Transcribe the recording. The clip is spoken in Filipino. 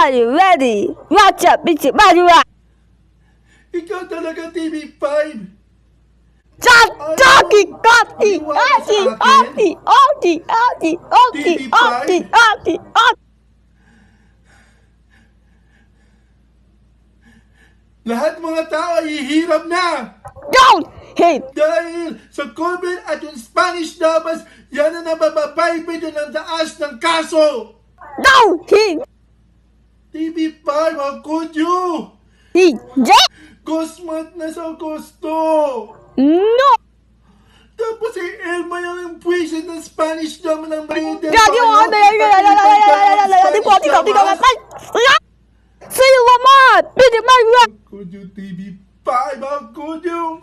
Are you ready? Watch up, bitch, Maria! Ikaw talaga TV5. Taki, Kati, Ati, Ati, Ati, Ati, Ati, Ati, Ati, Ati. Lahat mga tao ay hihirap na. Don't hate. Dahil sa COVID at yung Spanish Damas, yan ang nababaybay ng taas ng kaso. Don't hate. TV5, how could you? DJ. Gusmat na sa gusto. No. Tapos si Elma yung puwisit ng Spanish Dama ng Maria del Daddy, Valle. See you, Lamont. Bitch, Maria. How could you, TV5? How could you?